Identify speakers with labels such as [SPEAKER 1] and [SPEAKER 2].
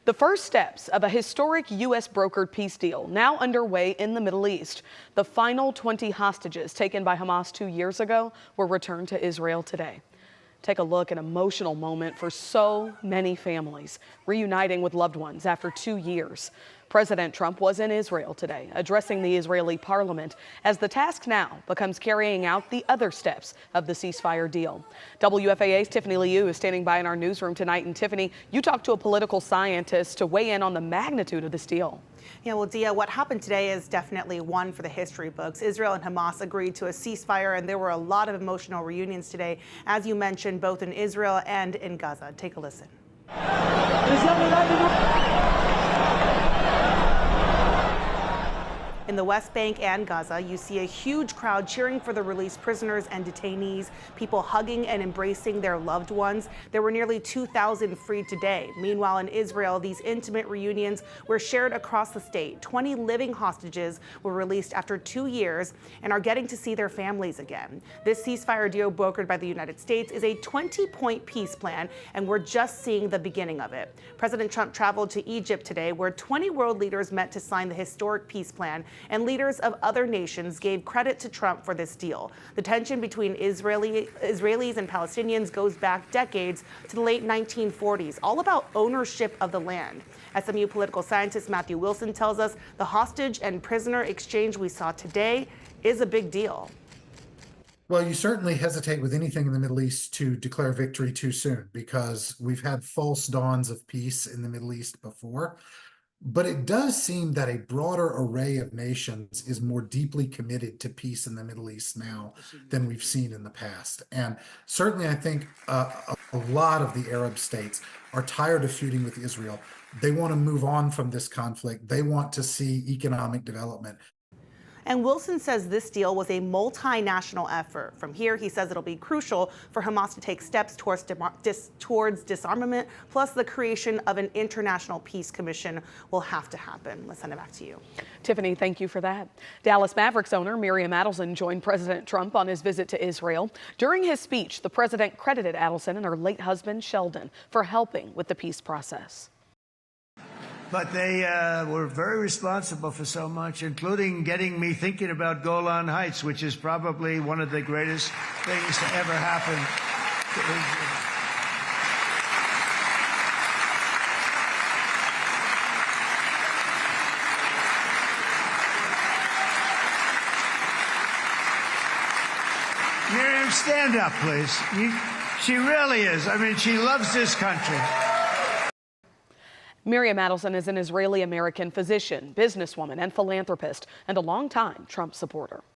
[SPEAKER 1] The first steps of a historic U.S. brokered peace deal now underway in the Middle East. The final 20 hostages taken by Hamas 2 years ago were returned to Israel today. Take a look at an emotional moment for so many families reuniting with loved ones after 2 years. President Trump was in Israel today, addressing the Israeli parliament as the task now becomes carrying out the other steps of the ceasefire deal. WFAA's Tiffany Liu is standing by in our newsroom tonight. And Tiffany, you talked to a political scientist to weigh in on the magnitude of this deal.
[SPEAKER 2] Yeah, well, Dia, what happened today is definitely one for the history books. Israel and Hamas agreed to a ceasefire, and there were a lot of emotional reunions today, as you mentioned, both in Israel and in Gaza. Take a listen. In the West Bank and Gaza, you see a huge crowd cheering for the released prisoners and detainees, people hugging and embracing their loved ones. There were nearly 2,000 freed today. Meanwhile, in Israel, these intimate reunions were shared across the state. 20 living hostages were released after 2 years and are getting to see their families again. This ceasefire deal brokered by the United States is a 20-point peace plan, and we're just seeing the beginning of it. President Trump traveled to Egypt today, where 20 world leaders met to sign the historic peace plan, and leaders of other nations gave credit to Trump for this deal. The tension between Israelis and Palestinians goes back decades to the late 1940s, all about ownership of the land. SMU political scientist Matthew Wilson tells us the hostage and prisoner exchange we saw today is a big deal.
[SPEAKER 3] Well, you certainly hesitate with anything in the Middle East to declare victory too soon, because we've had false dawns of peace in the Middle East before. But it does seem that a broader array of nations is more deeply committed to peace in the Middle East now than we've seen in the past. And certainly I think a lot of the Arab states are tired of feuding with Israel. They want to move on from this conflict. They want to see economic development.
[SPEAKER 2] And Wilson says this deal was a multinational effort. From here, he says it'll be crucial for Hamas to take steps towards disarmament, plus the creation of an international peace commission will have to happen. Let's send it back to you.
[SPEAKER 1] Tiffany, thank you for that. Dallas Mavericks owner Miriam Adelson joined President Trump on his visit to Israel. During his speech, the president credited Adelson and her late husband, Sheldon, for helping with the peace process.
[SPEAKER 4] But they were very responsible for so much, including getting me thinking about Golan Heights, which is probably one of the greatest things to ever happen to Israel. Miriam, stand up, please. She really is. I mean, she loves this country.
[SPEAKER 1] Miriam Adelson is an Israeli-American physician, businesswoman, and philanthropist, and a longtime Trump supporter.